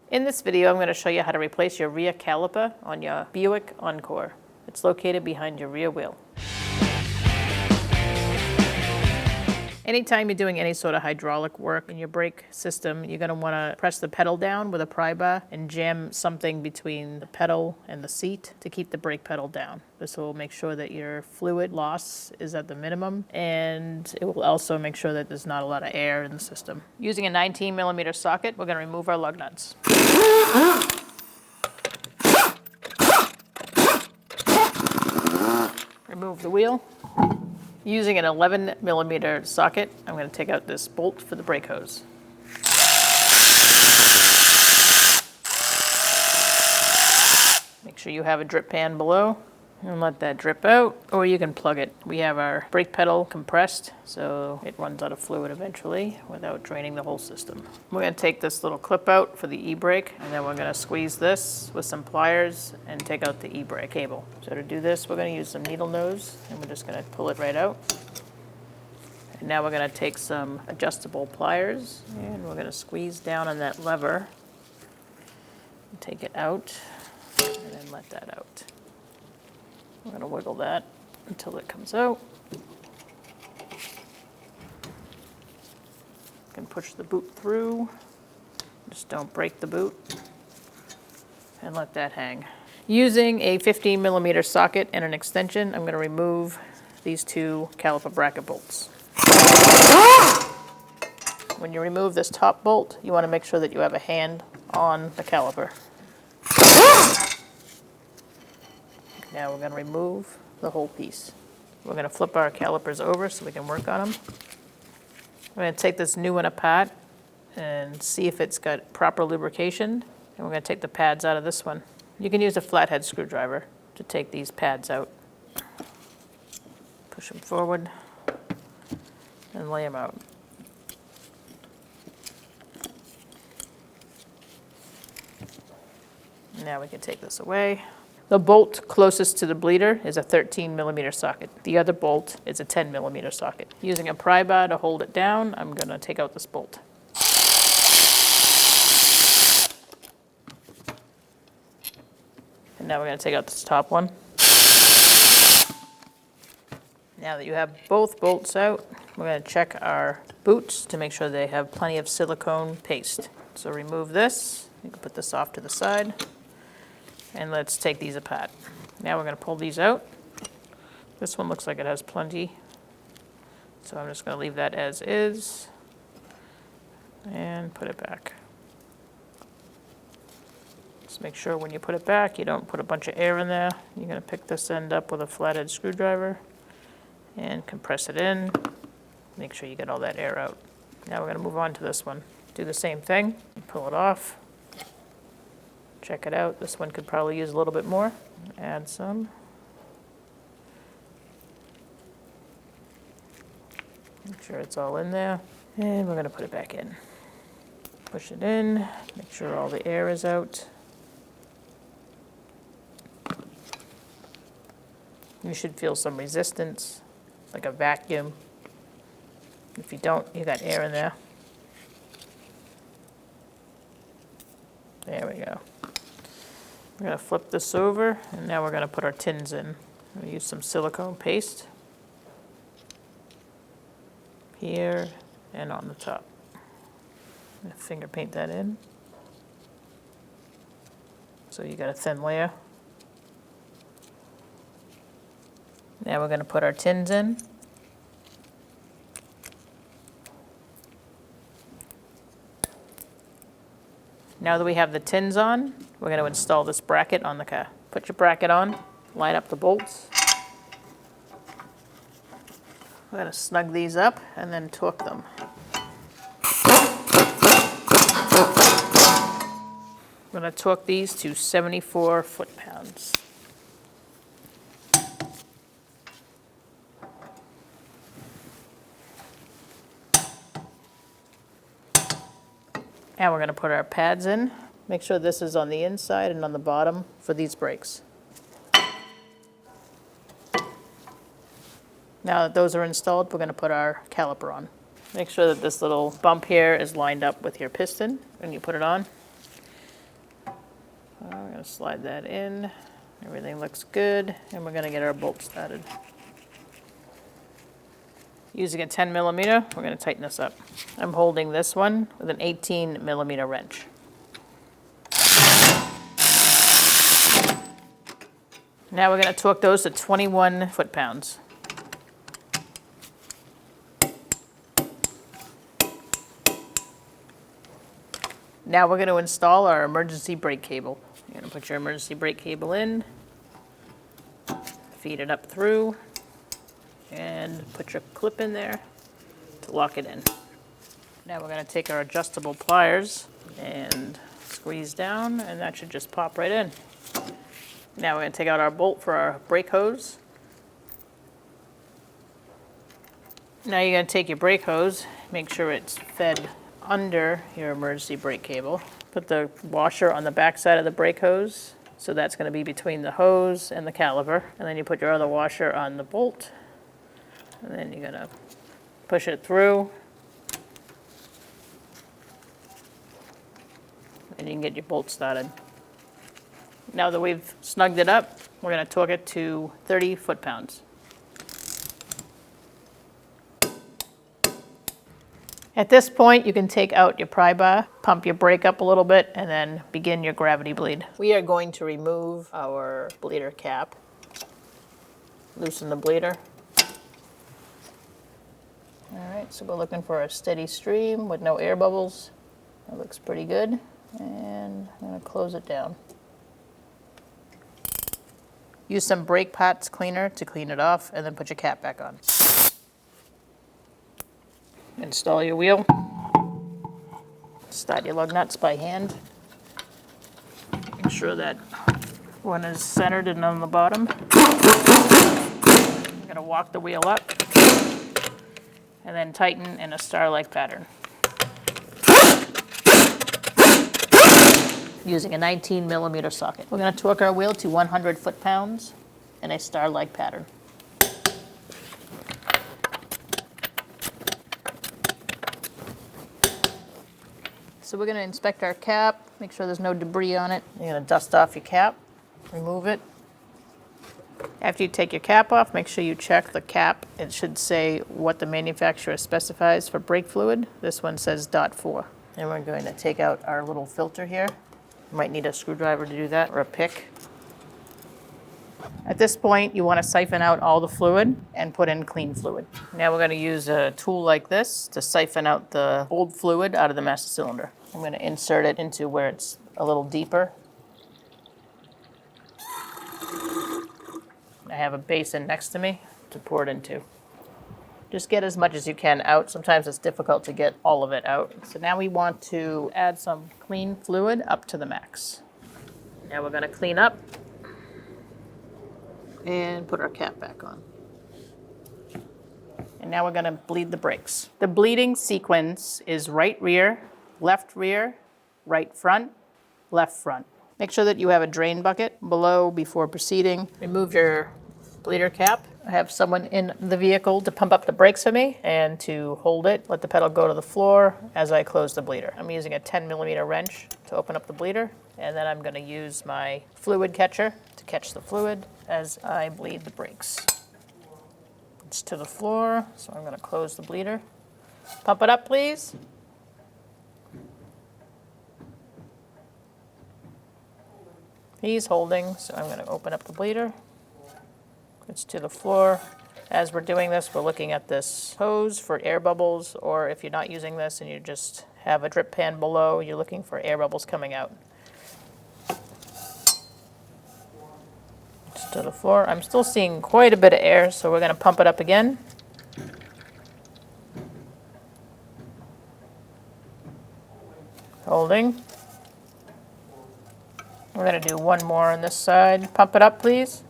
In this video, I'm going to show you how to replace your rear caliper on your Buick Encore. It's located behind your rear wheel. Anytime you're doing any sort of hydraulic work in your brake system, you're going to want to press the pedal down with a pry bar and jam something between the pedal and the seat to keep the brake pedal down. This will make sure that your fluid loss is at the minimum, and it will also make sure that there's not a lot of air in the system. Using a 19mm socket, we're going to remove our lug nuts. Remove the wheel. Using an 11mm socket, I'm going to take out this bolt for the brake hose. Make sure you have a drip pan below and let that drip out, or you can plug it. We have our brake pedal compressed, so it runs out of fluid eventually without draining the whole system. We're going to take this little clip out for the e-brake, and then we're going to squeeze this with some pliers and take out the e-brake cable. So to do this, we're going to use some needle nose, and we're just going to pull it right out. And now we're going to take some adjustable pliers, and we're going to squeeze down on that lever and take it out, and then let that out. We're going to wiggle that until it comes out. You can push the boot through. Just don't break the boot. And let that hang. Using a 15mm socket and an extension, I'm going to remove these two caliper bracket bolts. When you remove this top bolt, you want to make sure that you have a hand on the caliper. Now we're going to remove the whole piece. We're going to flip our calipers over so we can work on them. We're going to take this new one apart and see if it's got proper lubrication. And we're going to take the pads out of this one. You can use a flathead screwdriver to take these pads out. Push them forward and lay them out. Now we can take this away. The bolt closest to the bleeder is a 13mm socket. The other bolt is a 10mm socket. Using a pry bar to hold it down, I'm going to take out this bolt. And now we're going to take out this top one. Now that you have both bolts out, we're going to check our boots to make sure they have plenty of silicone paste. So remove this. You can put this off to the side. And let's take these apart. Now we're going to pull these out. This one looks like it has plenty. So I'm just going to leave that as is and put it back. Just make sure when you put it back, you don't put a bunch of air in there. You're going to pick this end up with a flathead screwdriver and compress it in. Make sure you get all that air out. Now we're going to move on to this one. Do the same thing. Pull it off. Check it out. This one could probably use a little bit more. Add some. Make sure it's all in there. And we're going to put it back in. Push it in. Make sure all the air is out. You should feel some resistance, like a vacuum. If you don't, you got air in there. There we go. We're going to flip this over, and now we're going to put our tins in. I'm going to use some silicone paste here and on the top. I'm going to finger paint that in. So you got a thin layer. Now we're going to put our tins in. Now that we have the tins on, we're going to install this bracket on the car. Put your bracket on, line up the bolts. We're going to snug these up and then torque them. We're going to torque these to 74 foot-pounds. Now we're going to put our pads in. Make sure this is on the inside and on the bottom for these brakes. Now that those are installed, we're going to put our caliper on. Make sure that this little bump here is lined up with your piston when you put it on. So we're going to slide that in. Everything looks good, and we're going to get our bolt started. Using a 10 millimeter, we're going to tighten this up. I'm holding this one with an 18 millimeter wrench. Now we're going to torque those to 21 foot-pounds. Now we're going to install our emergency brake cable. You're going to put your emergency brake cable in, feed it up through, and put your clip in there to lock it in. Now we're going to take our adjustable pliers and squeeze down, and that should just pop right in. Now we're going to take out our bolt for our brake hose. Now you're going to take your brake hose, make sure it's fed under your emergency brake cable. Put the washer on the back side of the brake hose, so that's going to be between the hose and the caliper. And then you put your other washer on the bolt, and then you're going to push it through, and you can get your bolt started. Now that we've snugged it up, we're going to torque it to 30 foot-pounds. At this point, you can take out your pry bar, pump your brake up a little bit, and then begin your gravity bleed. We are going to remove our bleeder cap. Loosen the bleeder. All right, so we're looking for a steady stream with no air bubbles. That looks pretty good. And I'm going to close it down. Use some brake pads cleaner to clean it off, and then put your cap back on. Install your wheel. Start your lug nuts by hand. Make sure that one is centered and on the bottom. I'm going to walk the wheel up and then tighten in a star-like pattern. Using a 19 millimeter socket. We're going to torque our wheel to 100 foot-pounds in a star-like pattern. So we're going to inspect our cap, make sure there's no debris on it. You're going to dust off your cap, remove it. After you take your cap off, make sure you check the cap. It should say what the manufacturer specifies for brake fluid. This one says .4. And we're going to take out our little filter here. You might need a screwdriver to do that, or a pick. At this point, you want to siphon out all the fluid and put in clean fluid. Now we're going to use a tool like this to siphon out the old fluid out of the master cylinder. I'm going to insert it into where it's a little deeper. I have a basin next to me to pour it into. Just get as much as you can out. Sometimes it's difficult to get all of it out. So now we want to add some clean fluid up to the max. Now we're going to clean up and put our cap back on. And now we're going to bleed the brakes. The bleeding sequence is right rear, right front, left front. Make sure that you have a drain bucket below before proceeding. Remove your bleeder cap. I have someone in the vehicle to pump up the brakes for me and to hold it, let the pedal go to the floor as I close the bleeder. I'm using a 10 millimeter wrench to open up the bleeder, and then I'm going to use my fluid catcher to catch the fluid as I bleed the brakes. It's to the floor, so I'm going to close the bleeder. Pump it up, please. He's holding, so I'm going to open up the bleeder. It's to the floor. As we're doing this, we're looking at this hose for air bubbles, or if you're not using this and you just have a drip pan below, you're looking for air bubbles coming out. It's to the floor. I'm still seeing quite a bit of air, so we're going to pump it up again. Holding. We're going to do one more on this side. Pump it up, please.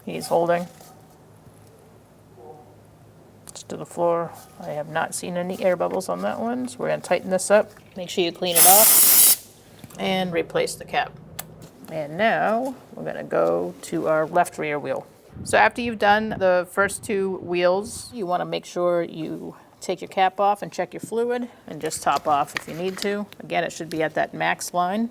He's holding. It's to the floor. I have not seen any air bubbles on that one, so we're going to tighten this up. Make sure you clean it off and replace the cap. And now we're going to go to our left rear wheel. So after you've done the first two wheels, you want to make sure you Take your cap off and check your fluid, and just top off if you need to. Again, it should be at that max line.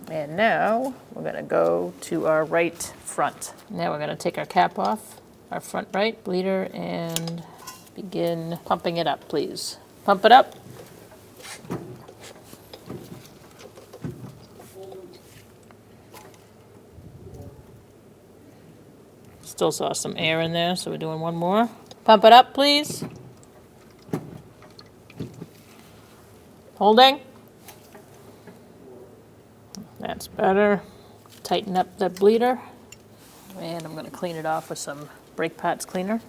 And now we're going to go to our right front. Now we're going to take our cap off, our front right bleeder, and begin pumping it up, please. Pump it up. Still saw some air in there, so we're doing one more. Pump it up, please. Holding. That's better. Tighten up the bleeder. And I'm going to clean it off with some brake pads cleaner.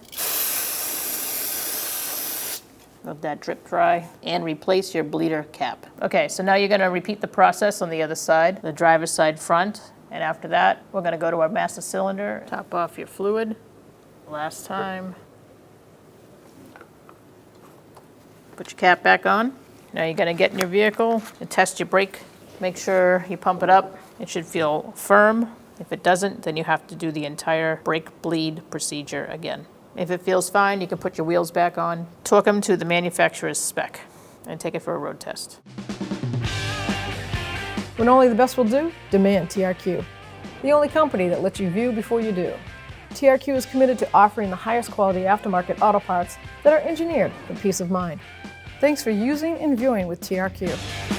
Let that drip dry. And replace your bleeder cap. Okay, so now you're going to repeat the process on the other side, the driver's side front. And after that, we're going to go to our master cylinder. Top off your fluid. Last time. Put your cap back on. Now you're going to get in your vehicle and test your brake. Make sure you pump it up. It should feel firm. If it doesn't, then you have to do the entire brake bleed procedure again. If it feels fine, you can put your wheels back on, torque them to the manufacturer's spec, and take it for a road test. When only the best will do, demand TRQ. The only company that lets you view before you do. TRQ is committed to offering the highest quality aftermarket auto parts that are engineered for peace of mind. Thanks for using and viewing with TRQ.